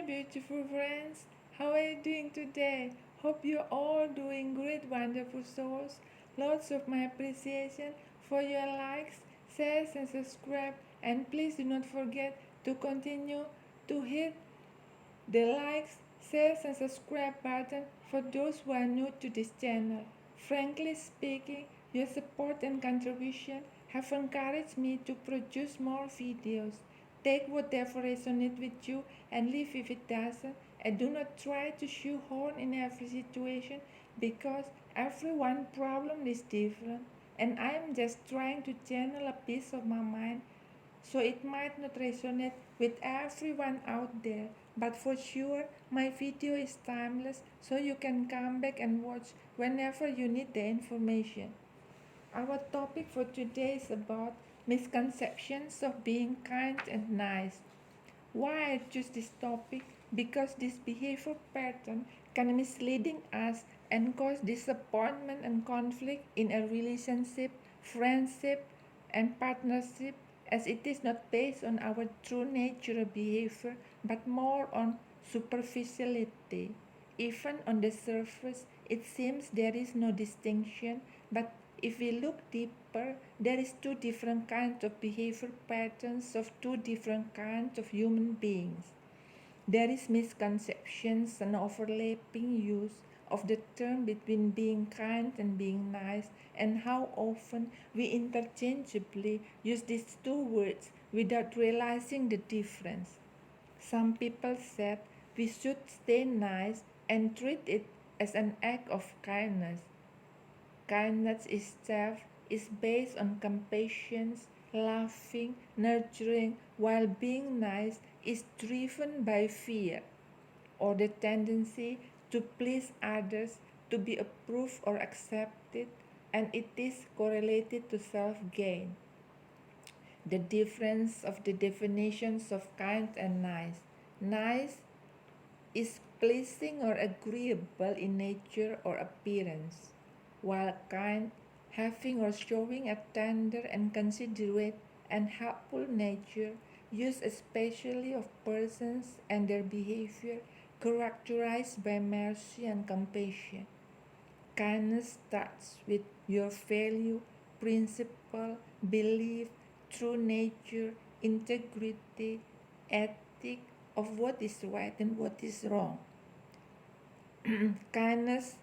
beautiful friends. How are you doing today? Hope you're all doing great, wonderful souls. Lots of my appreciation for your likes, shares, and subscribe. And please do not forget to continue to hit the likes, shares, and subscribe button for those who are new to this channel. Frankly speaking, your support and contribution have encouraged me to produce more videos. Take whatever resonates with you and leave if it doesn't. And do not try to shoehorn in every situation because everyone's problem is different. And I am just trying to channel a piece of my mind so it might not resonate with everyone out there, but for sure my video is timeless, so you can come back and watch whenever you need the information. Our topic for today is about misconceptions of being kind and nice. Why I choose this topic? Because this behavior pattern can misleading us and cause disappointment and conflict in a relationship, friendship, and partnership, as it is not based on our true nature or behavior but more on superficiality. Even on the surface, it seems there is no distinction, but if we look deeper, there is two different kinds of behavior patterns of two different kinds of human beings. There is misconceptions and overlapping use of the term between being kind and being nice, and how often we interchangeably use these two words without realizing the difference. Some people said we should stay nice and treat it as an act of kindness. Kindness itself is based on compassion, laughing, nurturing, while being nice is driven by fear or the tendency to please others, to be approved or accepted, and it is correlated to self gain. The difference of the definitions of kind and nice. Nice is pleasing or agreeable in nature or appearance, while kind, having or showing a tender and considerate and helpful nature, used especially of persons and their behavior characterized by mercy and compassion. Kindness starts with your value, principle, belief, true nature, integrity, ethic of what is right and what is wrong. Kindness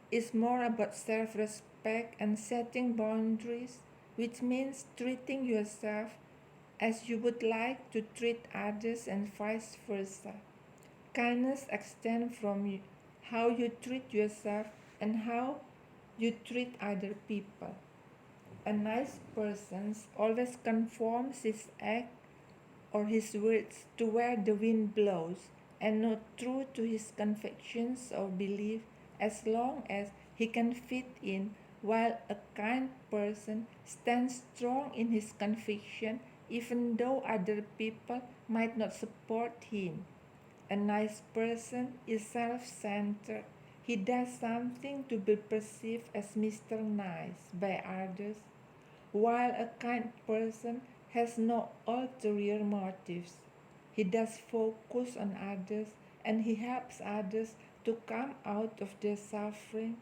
is more about self respect and setting boundaries, which means treating yourself as you would like to treat others and vice versa. Kindness extends from how you treat yourself and how you treat other people. A nice person always conforms his act or his words to where the wind blows and not true to his convictions or belief as long as he can fit in, while a kind person stands strong in his conviction even though other people might not support him. A nice person is self-centered. He does something to be perceived as Mr. Nice by others, while a kind person has no ulterior motives. He does focus on others and he helps others to come out of their suffering.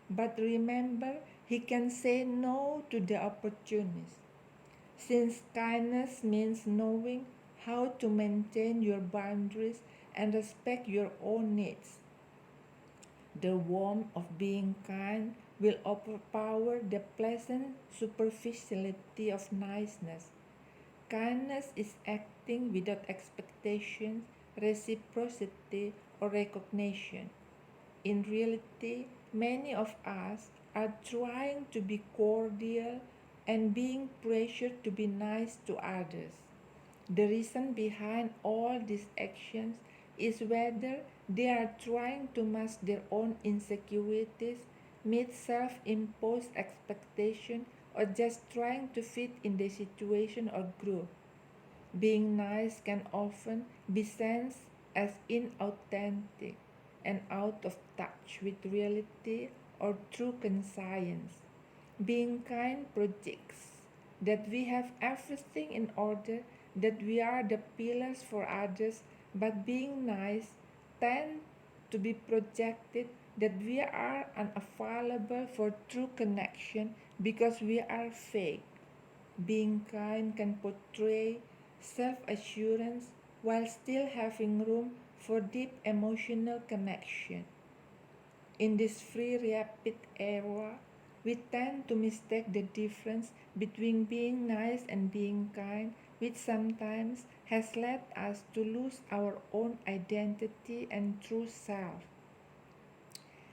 But remember, he can say no to the opportunist. Since kindness means knowing how to maintain your boundaries and respect your own needs, the warmth of being kind will overpower the pleasant superficiality of niceness. Kindness is acting without expectations, reciprocity, or recognition. In reality, many of us are trying to be cordial and being pressured to be nice to others. The reason behind all these actions is whether they are trying to mask their own insecurities, meet self imposed expectations, or just trying to fit in the situation or group. Being nice can often be sensed as inauthentic and out of touch with reality or true conscience. Being kind projects that we have everything in order that we are the pillars for others, but being nice tend to be projected that we are unavailable for true connection because we are fake. Being kind can portray self assurance while still having room for deep emotional connection. In this free rapid era, we tend to mistake the difference between being nice and being kind, which sometimes has led us to lose our own identity and true self.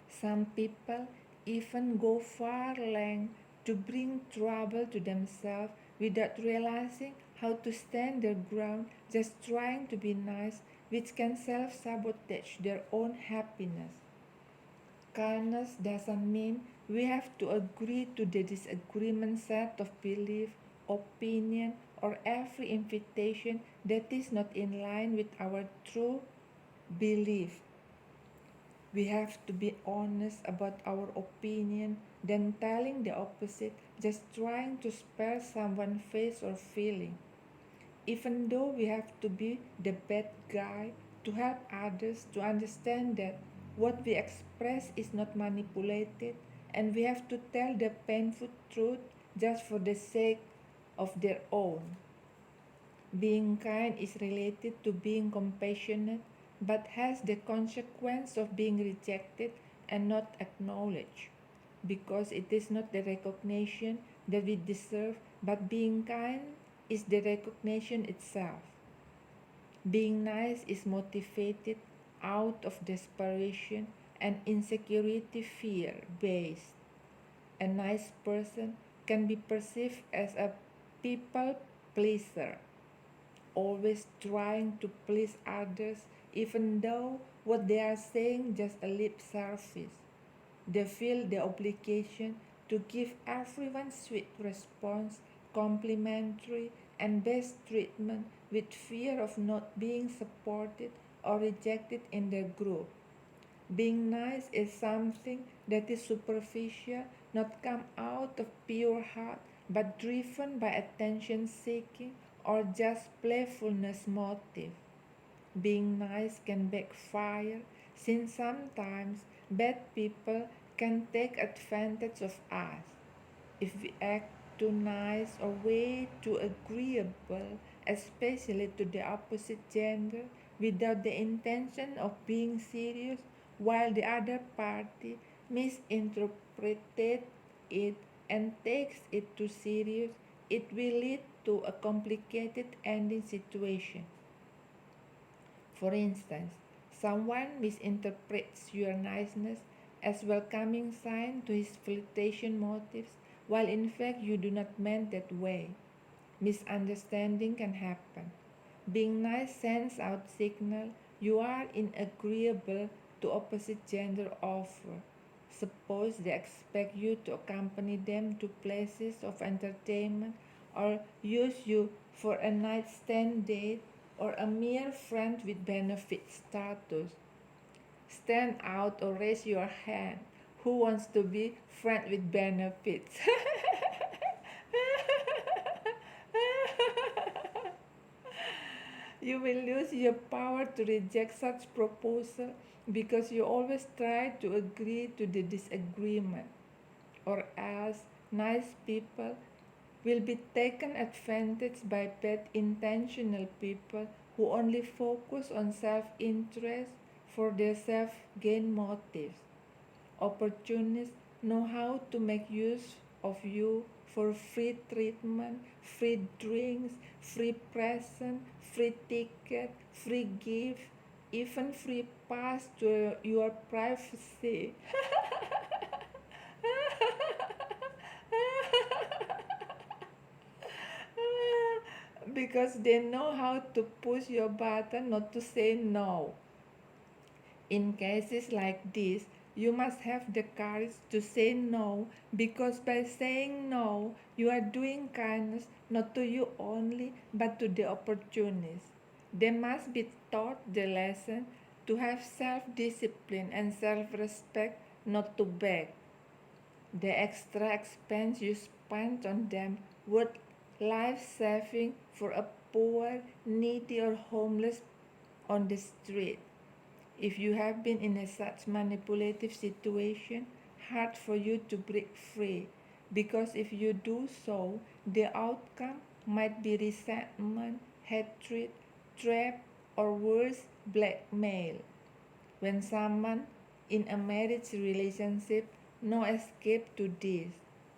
Some people even go far length to bring trouble to themselves without realizing how to stand their ground, just trying to be nice, which can self sabotage their own happiness. Kindness doesn't mean we have to agree to the disagreement set of belief, opinion, or every invitation that is not in line with our true belief. We have to be honest about our opinion, then telling the opposite, just trying to spare someone's face or feeling. Even though we have to be the bad guy to help others to understand that what we express is not manipulated, and we have to tell the painful truth just for the sake of their own. Being kind is related to being compassionate, but has the consequence of being rejected and not acknowledged, because it is not the recognition that we deserve, but being kind is the recognition itself. Being nice is motivated out of desperation and insecurity fear based. A nice person can be perceived as a people pleaser, always trying to please others even though what they are saying just a lip service. They feel the obligation to give everyone sweet response, complimentary and best treatment with fear of not being supported or rejected in their group. Being nice is something that is superficial, not come out of pure heart, but driven by attention seeking or just playfulness motive. Being nice can backfire since sometimes bad people can take advantage of us. If we act too nice or way too agreeable, especially to the opposite gender, without the intention of being serious, while the other party misinterprets it and takes it too serious, it will lead to a complicated ending situation. For instance, someone misinterprets your niceness as welcoming sign to his flirtation motives, while in fact you do not mean that way. Misunderstanding can happen. Being nice sends out signal you are inagreeable to opposite gender offer. Suppose they expect you to accompany them to places of entertainment or use you for a nightstand date or a mere friend with benefit status. Stand out or raise your hand. Who wants to be friend with benefits? You will lose your power to reject such proposal because you always try to agree to the disagreement, or else nice people will be taken advantage by bad intentional people who only focus on self interest for their self gain motives. Opportunists know how to make use of you for free treatment, free drinks, free present, free ticket, free gift, even free pass to your privacy. Because they know how to push your button not to say no. In cases like this, you must have the courage to say no, because by saying no, you are doing kindness not to you only but to the opportunist. They must be taught the lesson to have self discipline and self respect, not to beg. The extra expense you spent on them worth life saving for a poor, needy, or homeless on the street. If you have been in such manipulative situation, hard for you to break free, because if you do so, the outcome might be resentment, hatred, trap, or worse, blackmail. When someone in a marriage relationship, no escape to this.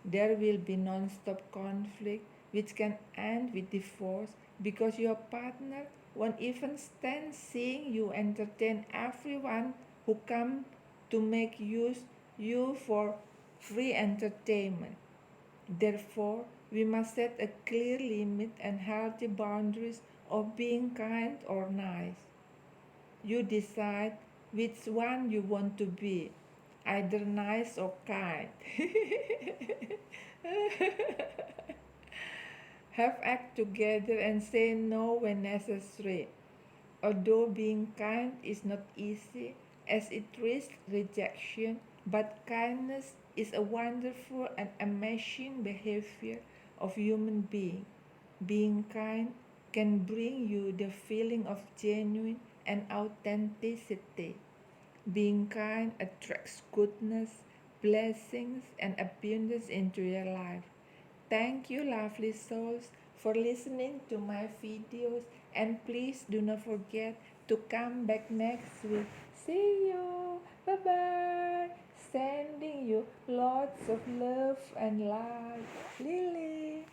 There will be non-stop conflict which can end with divorce because your partner won't even stand seeing you entertain everyone who come to make use you for free entertainment. Therefore, we must set a clear limit and healthy boundaries of being kind or nice. You decide which one you want to be, either nice or kind. Have act together and say no when necessary. Although being kind is not easy, as it risks rejection, but kindness is a wonderful and amazing behavior of human being. Being kind can bring you the feeling of genuine and authenticity. Being kind attracts goodness, blessings, and abundance into your life. Thank you, lovely souls, for listening to my videos, and please do not forget to come back next week. See you. Bye bye. Sending you lots of love and light. Lily.